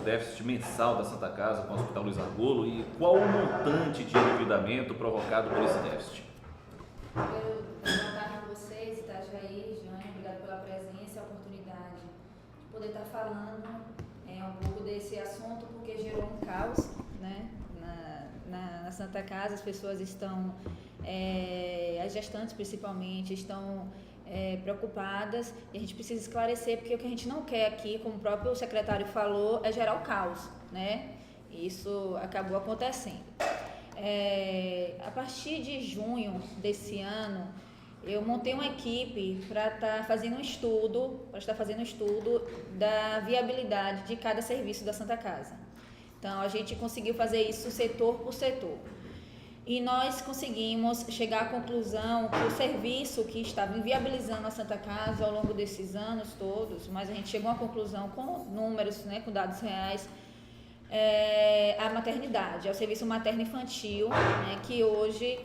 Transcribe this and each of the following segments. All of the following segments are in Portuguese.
déficit mensal da Santa Casa com o Hospital Luiz Argolo e qual o montante de endividamento provocado por esse déficit? Eu boa tarde a vocês, Itajaí, Jane, obrigado pela presença e a oportunidade de poder estar falando um pouco desse assunto, porque gerou um caos, né, na Santa Casa. As pessoas estão, as gestantes principalmente, estão preocupadas, e a gente precisa esclarecer, porque o que a gente não quer aqui, como o próprio secretário falou, é gerar o caos, né? Isso acabou acontecendo. A partir de junho desse ano, eu montei uma equipe para estar fazendo um estudo, da viabilidade de cada serviço da Santa Casa. Então, a gente conseguiu fazer isso setor por setor. E nós conseguimos chegar à conclusão que o serviço que estava inviabilizando a Santa Casa ao longo desses anos todos, mas a gente chegou à conclusão com números, né, com dados reais, a maternidade, é o serviço materno-infantil, né, que hoje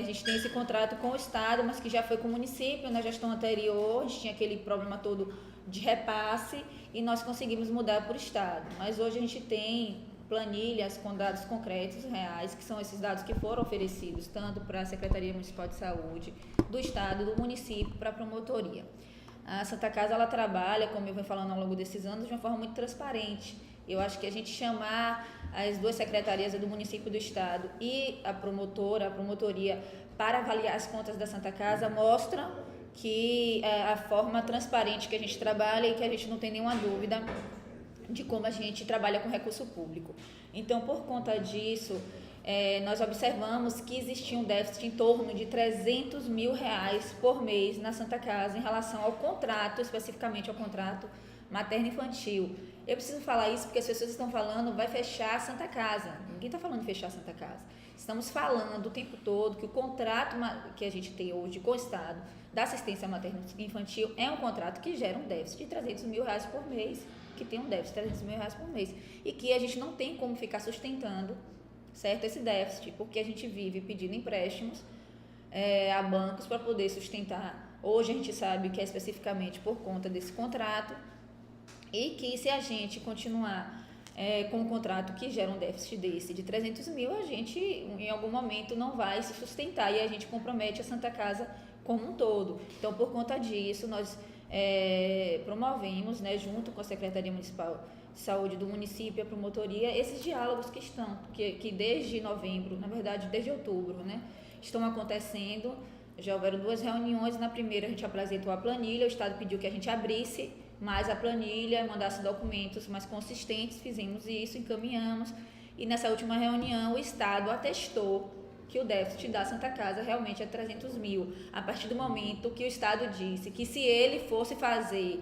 a gente tem esse contrato com o Estado, mas que já foi com o município. Na gestão anterior, a gente tinha aquele problema todo de repasse e nós conseguimos mudar para o Estado. Mas hoje a gente tem planilhas com dados concretos, reais, que são esses dados que foram oferecidos tanto para a Secretaria Municipal de Saúde, do Estado, do município, para a promotoria. A Santa Casa, ela trabalha, como eu venho falando ao longo desses anos, de uma forma muito transparente. Eu acho que a gente chamar as duas secretarias do município e do Estado e a promotoria, para avaliar as contas da Santa Casa, mostra que a forma transparente que a gente trabalha e que a gente não tem nenhuma dúvida de como a gente trabalha com recurso público. Então, por conta disso, nós observamos que existia um déficit em torno de R$300 mil por mês na Santa Casa em relação ao contrato, especificamente ao contrato materno-infantil. Eu preciso falar isso porque as pessoas estão falando vai fechar a Santa Casa. Ninguém está falando fechar a Santa Casa. Estamos falando o tempo todo que o contrato que a gente tem hoje com o Estado da assistência materno-infantil é um contrato que gera um déficit de R$300 mil por mês, que tem um déficit de R$300 mil por mês, e que a gente não tem como ficar sustentando, certo, esse déficit, porque a gente vive pedindo empréstimos a bancos para poder sustentar. Hoje a gente sabe que é especificamente por conta desse contrato, e que se a gente continuar com um contrato que gera um déficit desse de R$300 mil, a gente em algum momento não vai se sustentar e a gente compromete a Santa Casa como um todo. Então, por conta disso, nós promovemos, né, junto com a Secretaria Municipal de Saúde do município e a promotoria, esses diálogos que desde novembro, na verdade desde outubro, né, estão acontecendo. Já houveram 2 reuniões. Na primeira a gente apresentou a planilha, o Estado pediu que a gente abrisse mais a planilha, mandasse documentos mais consistentes, fizemos isso, encaminhamos, e nessa última reunião o Estado atestou que o déficit da Santa Casa realmente é R$300 mil, a partir do momento que o Estado disse que se ele fosse fazer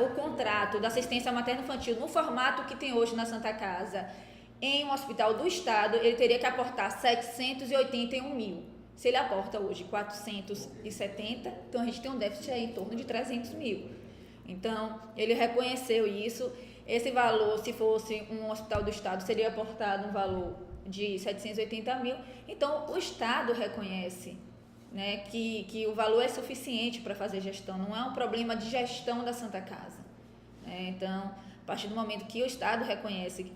o contrato da assistência materno-infantil no formato que tem hoje na Santa Casa, em um hospital do Estado, ele teria que aportar R$781 mil. Se ele aporta hoje 470, então a gente tem um déficit aí em torno de R$300 mil. Então, ele reconheceu isso. Esse valor, se fosse um hospital do Estado, seria aportado um valor de 780 mil. Então, o Estado reconhece, né, que o valor é suficiente para fazer gestão. Não é um problema de gestão da Santa Casa. Então, a partir do momento que o Estado reconhece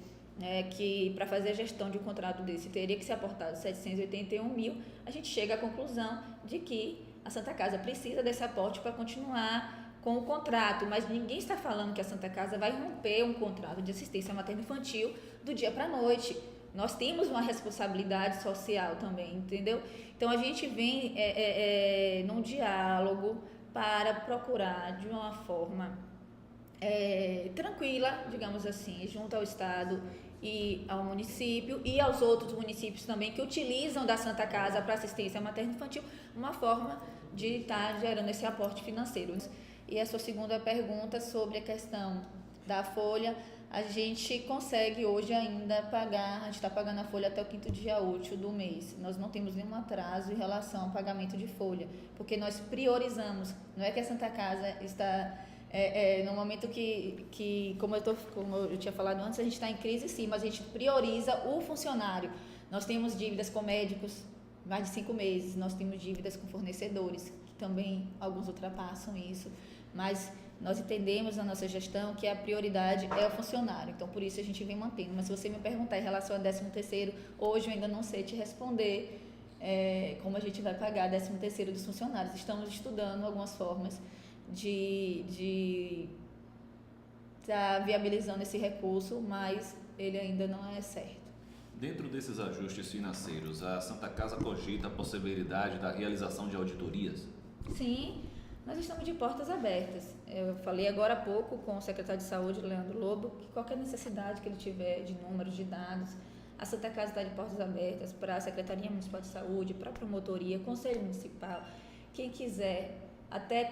que para fazer a gestão de um contrato desse teria que ser aportado 781 mil, a gente chega à conclusão de que a Santa Casa precisa desse aporte para continuar com o contrato, mas ninguém está falando que a Santa Casa vai romper um contrato de assistência materno-infantil do dia para a noite. Nós temos uma responsabilidade social também, entendeu? Então a gente vem num diálogo para procurar de uma forma tranquila, digamos assim, junto ao Estado e ao município e aos outros municípios também que utilizam da Santa Casa para assistência materno-infantil, uma forma de estar gerando esse aporte financeiro. E a sua segunda pergunta sobre a questão da folha, a gente consegue hoje ainda pagar, a gente está pagando a folha até o 5º dia útil do mês. Nós não temos nenhum atraso em relação ao pagamento de folha, porque nós priorizamos. Não é que a Santa Casa está no momento que como eu tinha falado antes, a gente está em crise sim, mas a gente prioriza o funcionário. Nós temos dívidas com médicos, mais de 5 meses, nós temos dívidas com fornecedores, que também alguns ultrapassam isso, mas nós entendemos na nossa gestão que a prioridade é o funcionário, então por isso a gente vem mantendo. Mas se você me perguntar em relação ao 13º, hoje eu ainda não sei te responder como a gente vai pagar 13º dos funcionários. Estamos estudando algumas formas de estar viabilizando esse recurso, mas ele ainda não é certo. Dentro desses ajustes financeiros, a Santa Casa cogita a possibilidade da realização de auditorias? Sim, nós estamos de portas abertas. Eu falei agora há pouco com o secretário de Saúde, Leandro Lobo, que qualquer necessidade que ele tiver de números, de dados, a Santa Casa está de portas abertas para a Secretaria Municipal de Saúde, para a Promotoria, Conselho Municipal, quem quiser, até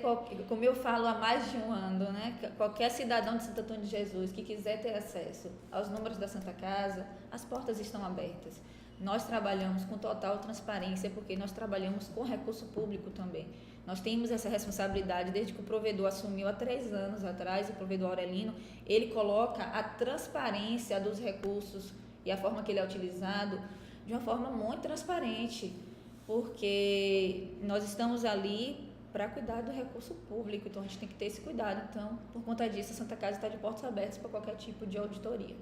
como eu falo há mais de um ano, né? Qualquer cidadão de Santo Antônio de Jesus que quiser ter acesso aos números da Santa Casa, as portas estão abertas. Nós trabalhamos com total transparência, porque nós trabalhamos com recurso público também. Nós temos essa responsabilidade desde que o provedor assumiu há 3 anos atrás, o provedor Aurelino, ele coloca a transparência dos recursos e a forma que ele é utilizado de uma forma muito transparente, porque nós estamos ali para cuidar do recurso público, então a gente tem que ter esse cuidado. Então, por conta disso, a Santa Casa está de portas abertas para qualquer tipo de auditoria.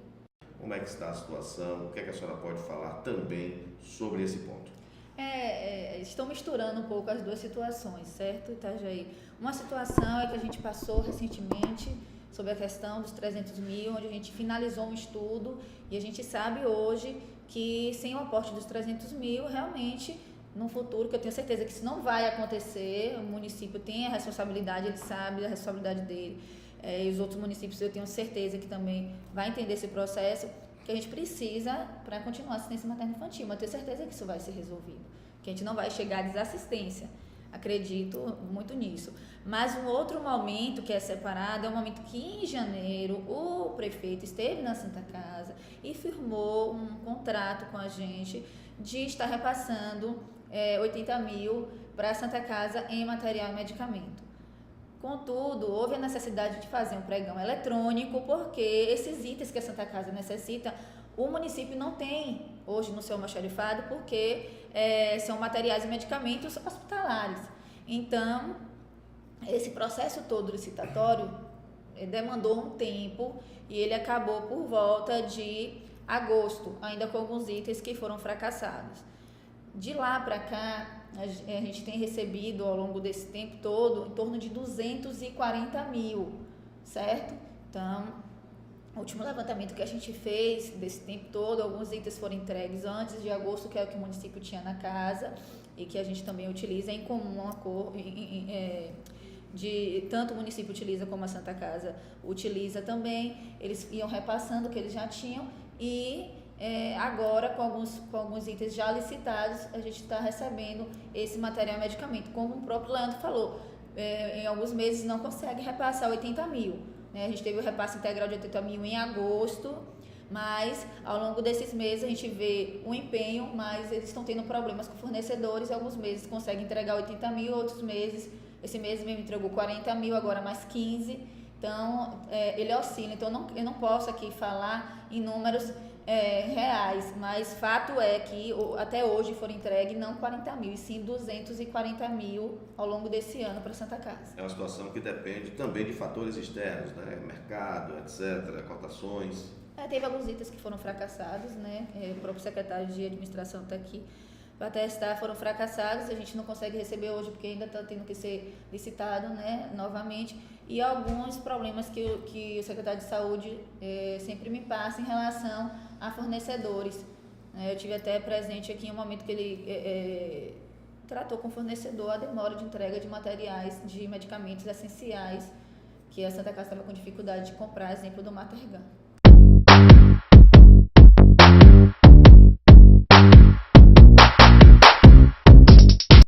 Como é que está a situação? O que é que a senhora pode falar também sobre esse ponto? Estão misturando um pouco as duas situações, certo, Itajaí? Uma situação é que a gente passou recentemente sobre a questão dos 300 mil, onde a gente finalizou um estudo e a gente sabe hoje que sem o aporte dos 300 mil, realmente, no futuro, que eu tenho certeza que isso não vai acontecer, o município tem a responsabilidade, ele sabe da responsabilidade dele, e os outros municípios eu tenho certeza que também vai entender esse processo, que a gente precisa para continuar a assistência materno-infantil, mas eu tenho certeza que isso vai ser resolvido, que a gente não vai chegar à desassistência, acredito muito nisso. Mas um outro momento que é separado é o momento que em janeiro o prefeito esteve na Santa Casa e firmou um contrato com a gente de estar repassando 80 mil para a Santa Casa em material e medicamento. Contudo, houve a necessidade de fazer um pregão eletrônico, porque esses itens que a Santa Casa necessita, o município não tem hoje no seu almoxarifado, porque são materiais e medicamentos hospitalares. Então, esse processo todo licitatório demandou um tempo e ele acabou por volta de agosto, ainda com alguns itens que foram fracassados. De lá para cá, a gente tem recebido ao longo desse tempo todo em torno de 240 mil, certo? Então, o último levantamento que a gente fez desse tempo todo, alguns itens foram entregues antes de agosto, que é o que o município tinha na casa e que a gente também utiliza em comum acordo, tanto o município utiliza como a Santa Casa utiliza também. Eles iam repassando o que eles já tinham e agora, com alguns itens já licitados, a gente está recebendo esse material e medicamento. Como o próprio Leandro falou, em alguns meses não consegue repassar 80 mil. Né? A gente teve o repasse integral de 80 mil em agosto, mas ao longo desses meses a gente vê um empenho, mas eles estão tendo problemas com fornecedores. Alguns meses conseguem entregar 80 mil, outros meses, esse mês mesmo entregou 40 mil, agora mais 15. Então, ele oscila. Então, eu não posso aqui falar em números reais, mas fato é que até hoje foram entregues não 40 mil, e sim 240 mil ao longo desse ano para Santa Casa. É uma situação que depende também de fatores externos, né? Mercado, etc., cotações. Teve alguns itens que foram fracassados, né? O próprio secretário de administração está aqui para testar, foram fracassados, a gente não consegue receber hoje porque ainda está tendo que ser licitado, né, novamente, e alguns problemas que o secretário de saúde sempre me passa em relação a fornecedores. Eu tive até presente aqui em um momento que ele tratou com o fornecedor a demora de entrega de materiais, de medicamentos essenciais, que a Santa Casa estava com dificuldade de comprar, exemplo do Matergan.